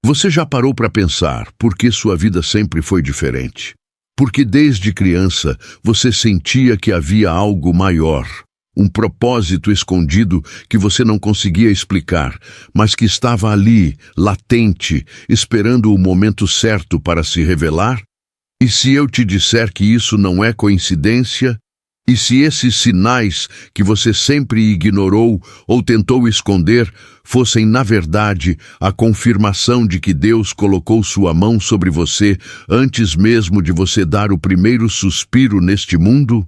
Você já parou para pensar por que sua vida sempre foi diferente? Porque desde criança você sentia que havia algo maior, um propósito escondido que você não conseguia explicar, mas que estava ali, latente, esperando o momento certo para se revelar? E se eu te disser que isso não é coincidência? E se esses sinais que você sempre ignorou ou tentou esconder fossem, na verdade, a confirmação de que Deus colocou sua mão sobre você antes mesmo de você dar o primeiro suspiro neste mundo?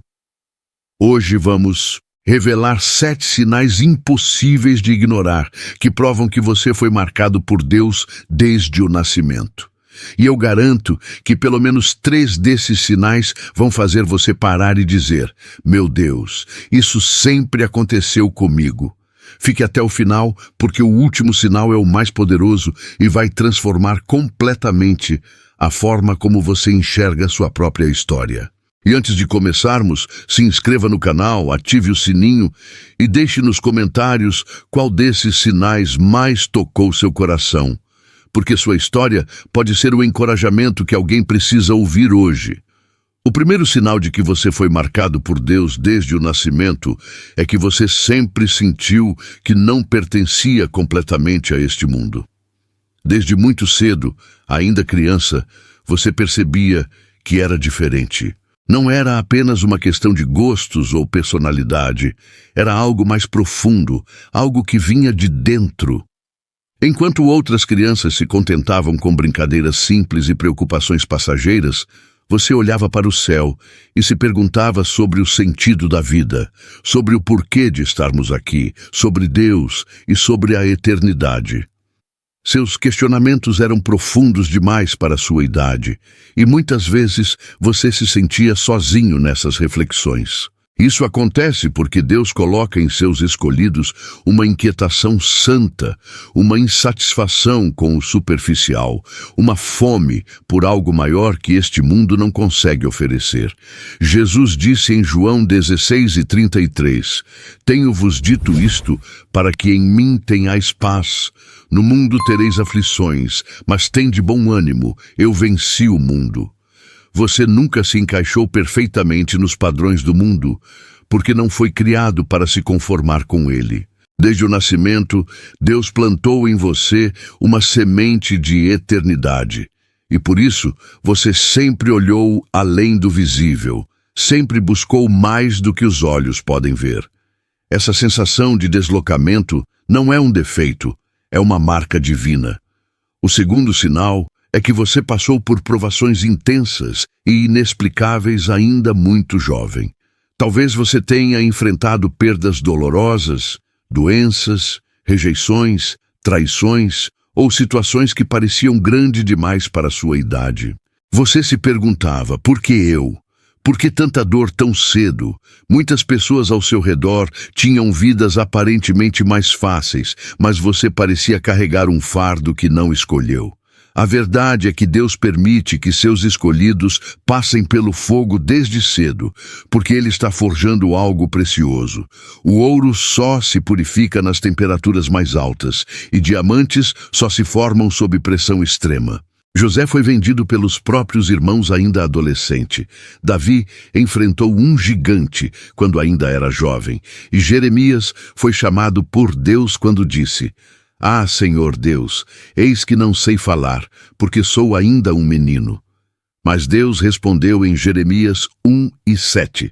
Hoje vamos revelar 7 sinais impossíveis de ignorar, que provam que você foi marcado por Deus desde o nascimento. E eu garanto que pelo menos 3 desses sinais vão fazer você parar e dizer: meu Deus, isso sempre aconteceu comigo. Fique até o final, porque o último sinal é o mais poderoso e vai transformar completamente a forma como você enxerga sua própria história. E antes de começarmos, se inscreva no canal, ative o sininho e deixe nos comentários qual desses sinais mais tocou seu coração. Porque sua história pode ser o encorajamento que alguém precisa ouvir hoje. O primeiro sinal de que você foi marcado por Deus desde o nascimento é que você sempre sentiu que não pertencia completamente a este mundo. Desde muito cedo, ainda criança, você percebia que era diferente. Não era apenas uma questão de gostos ou personalidade, era algo mais profundo, algo que vinha de dentro. Enquanto outras crianças se contentavam com brincadeiras simples e preocupações passageiras, você olhava para o céu e se perguntava sobre o sentido da vida, sobre o porquê de estarmos aqui, sobre Deus e sobre a eternidade. Seus questionamentos eram profundos demais para a sua idade, e muitas vezes você se sentia sozinho nessas reflexões. Isso acontece porque Deus coloca em seus escolhidos uma inquietação santa, uma insatisfação com o superficial, uma fome por algo maior que este mundo não consegue oferecer. Jesus disse em João 16:33, tenho-vos dito isto para que em mim tenhais paz. No mundo tereis aflições, mas tende bom ânimo, eu venci o mundo. Você nunca se encaixou perfeitamente nos padrões do mundo, porque não foi criado para se conformar com ele. Desde o nascimento, Deus plantou em você uma semente de eternidade. E por isso, você sempre olhou além do visível, sempre buscou mais do que os olhos podem ver. Essa sensação de deslocamento não é um defeito, é uma marca divina. O segundo sinal é que você passou por provações intensas e inexplicáveis ainda muito jovem. Talvez você tenha enfrentado perdas dolorosas, doenças, rejeições, traições ou situações que pareciam grandes demais para a sua idade. Você se perguntava, por que eu? Por que tanta dor tão cedo? Muitas pessoas ao seu redor tinham vidas aparentemente mais fáceis, mas você parecia carregar um fardo que não escolheu. A verdade é que Deus permite que seus escolhidos passem pelo fogo desde cedo, porque Ele está forjando algo precioso. O ouro só se purifica nas temperaturas mais altas, e diamantes só se formam sob pressão extrema. José foi vendido pelos próprios irmãos ainda adolescente. Davi enfrentou um gigante quando ainda era jovem, e Jeremias foi chamado por Deus quando disse: Ah, Senhor Deus, eis que não sei falar, porque sou ainda um menino. Mas Deus respondeu em Jeremias 1:7,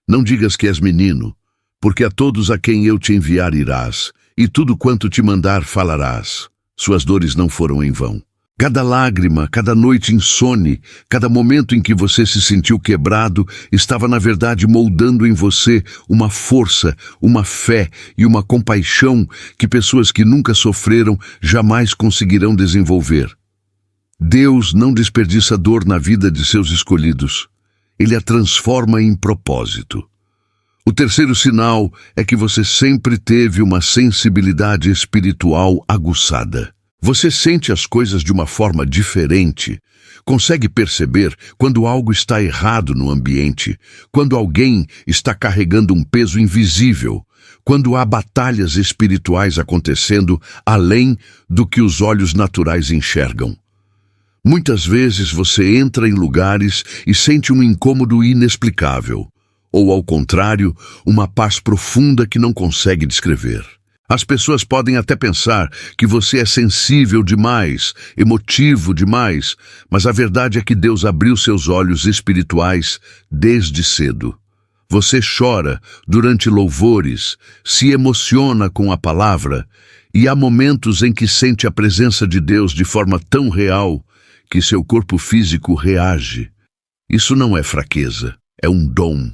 Não digas que és menino, porque a todos a quem eu te enviar irás, e tudo quanto te mandar falarás. Suas dores não foram em vão. Cada lágrima, cada noite insone, cada momento em que você se sentiu quebrado, estava na verdade moldando em você uma força, uma fé e uma compaixão que pessoas que nunca sofreram jamais conseguirão desenvolver. Deus não desperdiça dor na vida de seus escolhidos. Ele a transforma em propósito. O terceiro sinal é que você sempre teve uma sensibilidade espiritual aguçada. Você sente as coisas de uma forma diferente, consegue perceber quando algo está errado no ambiente, quando alguém está carregando um peso invisível, quando há batalhas espirituais acontecendo além do que os olhos naturais enxergam. Muitas vezes você entra em lugares e sente um incômodo inexplicável, ou, ao contrário, uma paz profunda que não consegue descrever. As pessoas podem até pensar que você é sensível demais, emotivo demais, mas a verdade é que Deus abriu seus olhos espirituais desde cedo. Você chora durante louvores, se emociona com a palavra, e há momentos em que sente a presença de Deus de forma tão real que seu corpo físico reage. Isso não é fraqueza, é um dom.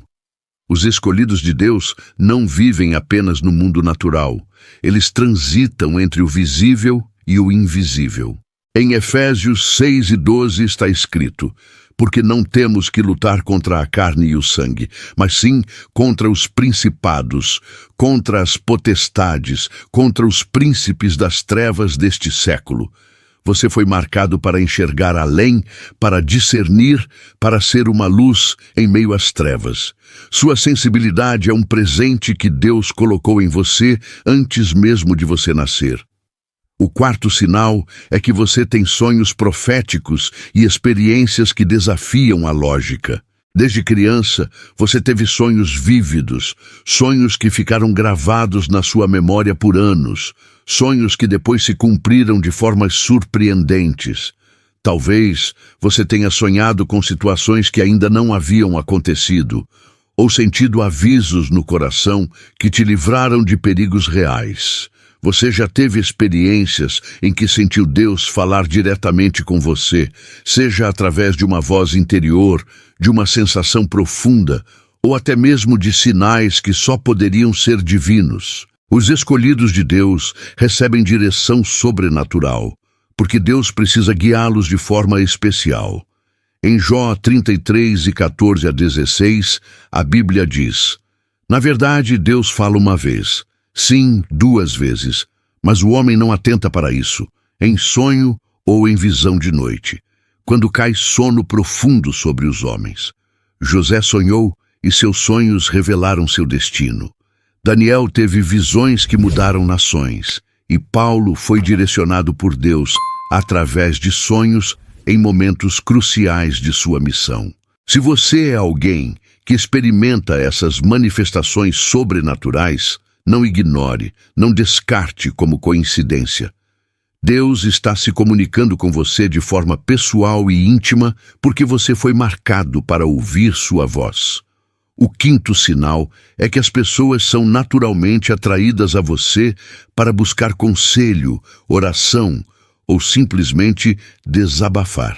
Os escolhidos de Deus não vivem apenas no mundo natural. Eles transitam entre o visível e o invisível. Em Efésios 6:12 está escrito: porque não temos que lutar contra a carne e o sangue, mas sim contra os principados, contra as potestades, contra os príncipes das trevas deste século. Você foi marcado para enxergar além, para discernir, para ser uma luz em meio às trevas. Sua sensibilidade é um presente que Deus colocou em você antes mesmo de você nascer. O quarto sinal é que você tem sonhos proféticos e experiências que desafiam a lógica. Desde criança, você teve sonhos vívidos, sonhos que ficaram gravados na sua memória por anos, sonhos que depois se cumpriram de formas surpreendentes. Talvez você tenha sonhado com situações que ainda não haviam acontecido, ou sentido avisos no coração que te livraram de perigos reais. Você já teve experiências em que sentiu Deus falar diretamente com você, seja através de uma voz interior, de uma sensação profunda, ou até mesmo de sinais que só poderiam ser divinos. Os escolhidos de Deus recebem direção sobrenatural, porque Deus precisa guiá-los de forma especial. Em Jó 33:14-16, a Bíblia diz: na verdade, Deus fala uma vez, sim, 2 vezes, mas o homem não atenta para isso, em sonho ou em visão de noite, quando cai sono profundo sobre os homens. José sonhou e seus sonhos revelaram seu destino. Daniel teve visões que mudaram nações, e Paulo foi direcionado por Deus através de sonhos em momentos cruciais de sua missão. Se você é alguém que experimenta essas manifestações sobrenaturais, não ignore, não descarte como coincidência. Deus está se comunicando com você de forma pessoal e íntima porque você foi marcado para ouvir sua voz. O quinto sinal é que as pessoas são naturalmente atraídas a você para buscar conselho, oração ou simplesmente desabafar.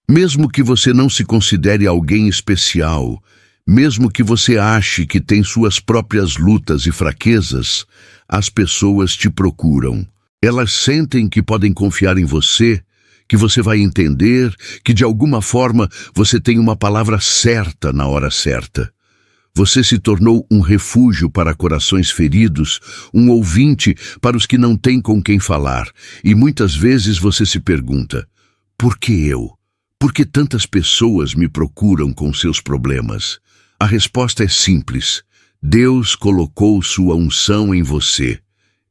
Mesmo que você não se considere alguém especial, mesmo que você ache que tem suas próprias lutas e fraquezas, as pessoas te procuram. Elas sentem que podem confiar em você, que você vai entender, que de alguma forma você tem uma palavra certa na hora certa. Você se tornou um refúgio para corações feridos, um ouvinte para os que não têm com quem falar. E muitas vezes você se pergunta: por que eu? Por que tantas pessoas me procuram com seus problemas? A resposta é simples. Deus colocou sua unção em você.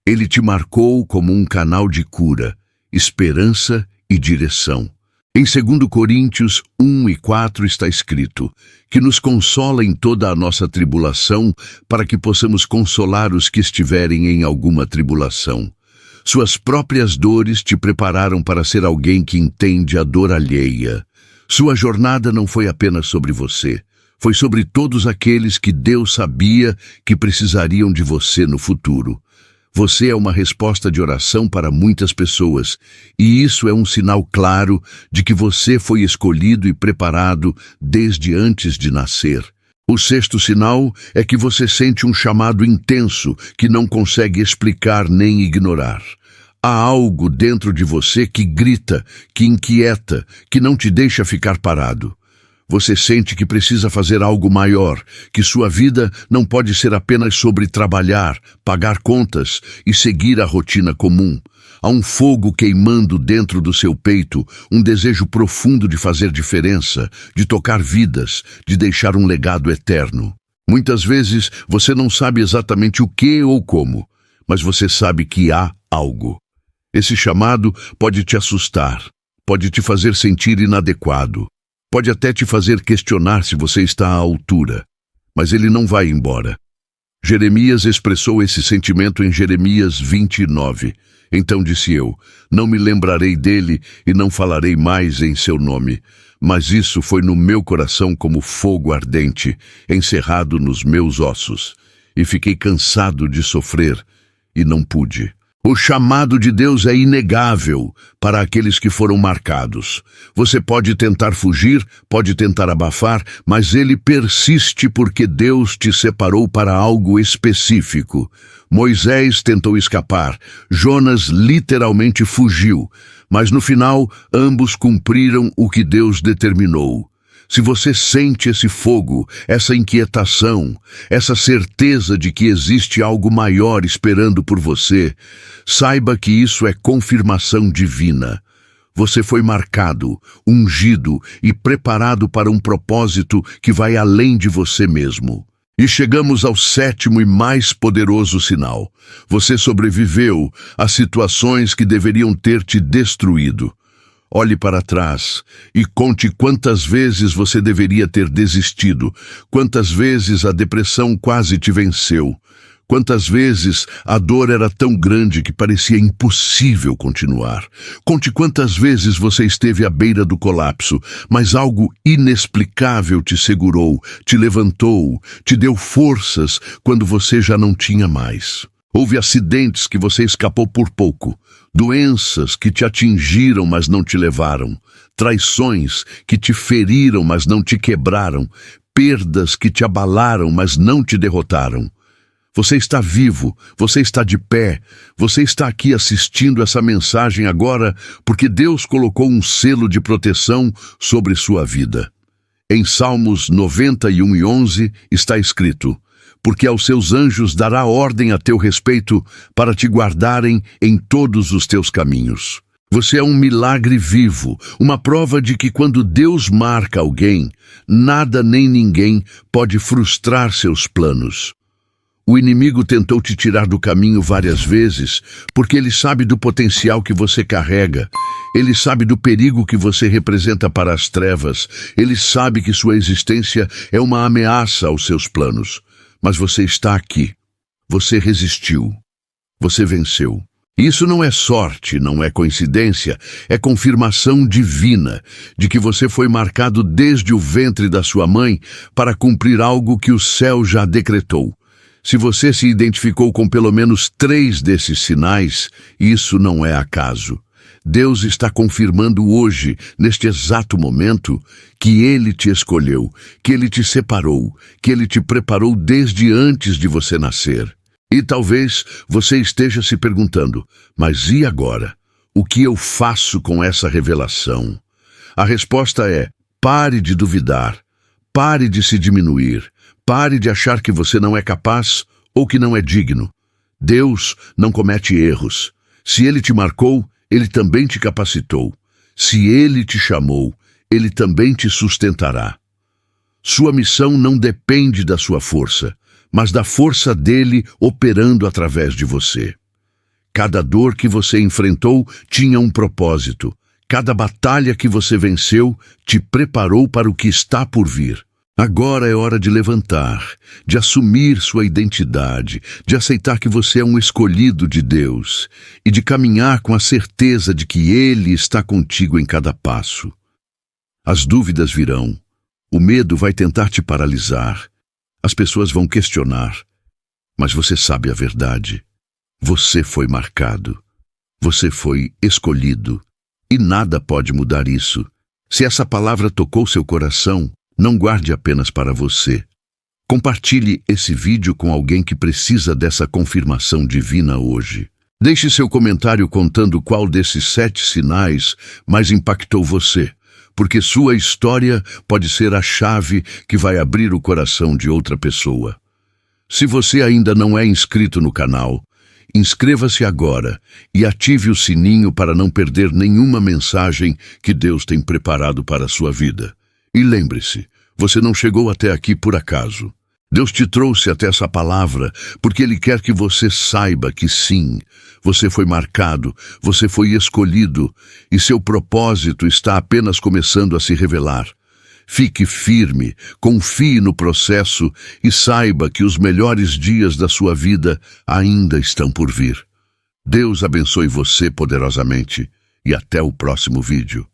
Ele te marcou como um canal de cura, esperança e direção. Em 2 Coríntios 1:4 está escrito que nos consola em toda a nossa tribulação, para que possamos consolar os que estiverem em alguma tribulação. Suas próprias dores te prepararam para ser alguém que entende a dor alheia. Sua jornada não foi apenas sobre você, foi sobre todos aqueles que Deus sabia que precisariam de você no futuro. Você é uma resposta de oração para muitas pessoas, e isso é um sinal claro de que você foi escolhido e preparado desde antes de nascer. O sexto sinal é que você sente um chamado intenso que não consegue explicar nem ignorar. Há algo dentro de você que grita, que inquieta, que não te deixa ficar parado. Você sente que precisa fazer algo maior, que sua vida não pode ser apenas sobre trabalhar, pagar contas e seguir a rotina comum. Há um fogo queimando dentro do seu peito, um desejo profundo de fazer diferença, de tocar vidas, de deixar um legado eterno. Muitas vezes você não sabe exatamente o que ou como, mas você sabe que há algo. Esse chamado pode te assustar, pode te fazer sentir inadequado, pode até te fazer questionar se você está à altura, mas ele não vai embora. Jeremias expressou esse sentimento em Jeremias 29. Então disse eu: não me lembrarei dele e não falarei mais em seu nome. Mas isso foi no meu coração como fogo ardente, encerrado nos meus ossos. E fiquei cansado de sofrer, e não pude. O chamado de Deus é inegável para aqueles que foram marcados. Você pode tentar fugir, pode tentar abafar, mas ele persiste porque Deus te separou para algo específico. Moisés tentou escapar, Jonas literalmente fugiu, mas no final ambos cumpriram o que Deus determinou. Se você sente esse fogo, essa inquietação, essa certeza de que existe algo maior esperando por você, saiba que isso é confirmação divina. Você foi marcado, ungido e preparado para um propósito que vai além de você mesmo. E chegamos ao sétimo e mais poderoso sinal. Você sobreviveu a situações que deveriam ter te destruído. Olhe para trás e conte quantas vezes você deveria ter desistido, quantas vezes a depressão quase te venceu, quantas vezes a dor era tão grande que parecia impossível continuar. Conte quantas vezes você esteve à beira do colapso, mas algo inexplicável te segurou, te levantou, te deu forças quando você já não tinha mais. Houve acidentes que você escapou por pouco, doenças que te atingiram, mas não te levaram, traições que te feriram, mas não te quebraram, perdas que te abalaram, mas não te derrotaram. Você está vivo, você está de pé, você está aqui assistindo essa mensagem agora porque Deus colocou um selo de proteção sobre sua vida. Em Salmos 91:11 está escrito: porque aos seus anjos dará ordem a teu respeito para te guardarem em todos os teus caminhos. Você é um milagre vivo, uma prova de que quando Deus marca alguém, nada nem ninguém pode frustrar seus planos. O inimigo tentou te tirar do caminho várias vezes, porque ele sabe do potencial que você carrega. Ele sabe do perigo que você representa para as trevas. Ele sabe que sua existência é uma ameaça aos seus planos. Mas você está aqui. Você resistiu. Você venceu. Isso não é sorte, não é coincidência, é confirmação divina de que você foi marcado desde o ventre da sua mãe para cumprir algo que o céu já decretou. Se você se identificou com pelo menos 3 desses sinais, isso não é acaso. Deus está confirmando hoje, neste exato momento, que Ele te escolheu, que Ele te separou, que Ele te preparou desde antes de você nascer. E talvez você esteja se perguntando: mas e agora? O que eu faço com essa revelação? A resposta é: pare de duvidar, pare de se diminuir, pare de achar que você não é capaz ou que não é digno. Deus não comete erros. Se Ele te marcou, Ele também te capacitou. Se Ele te chamou, Ele também te sustentará. Sua missão não depende da sua força, mas da força dele operando através de você. Cada dor que você enfrentou tinha um propósito. Cada batalha que você venceu te preparou para o que está por vir. Agora é hora de levantar, de assumir sua identidade, de aceitar que você é um escolhido de Deus e de caminhar com a certeza de que Ele está contigo em cada passo. As dúvidas virão, o medo vai tentar te paralisar, as pessoas vão questionar, mas você sabe a verdade. Você foi marcado, você foi escolhido e nada pode mudar isso. Se essa palavra tocou seu coração, não guarde apenas para você. Compartilhe esse vídeo com alguém que precisa dessa confirmação divina hoje. Deixe seu comentário contando qual desses 7 sinais mais impactou você, porque sua história pode ser a chave que vai abrir o coração de outra pessoa. Se você ainda não é inscrito no canal, inscreva-se agora e ative o sininho para não perder nenhuma mensagem que Deus tem preparado para a sua vida. E lembre-se, você não chegou até aqui por acaso. Deus te trouxe até essa palavra porque Ele quer que você saiba que sim, você foi marcado, você foi escolhido e seu propósito está apenas começando a se revelar. Fique firme, confie no processo e saiba que os melhores dias da sua vida ainda estão por vir. Deus abençoe você poderosamente e até o próximo vídeo.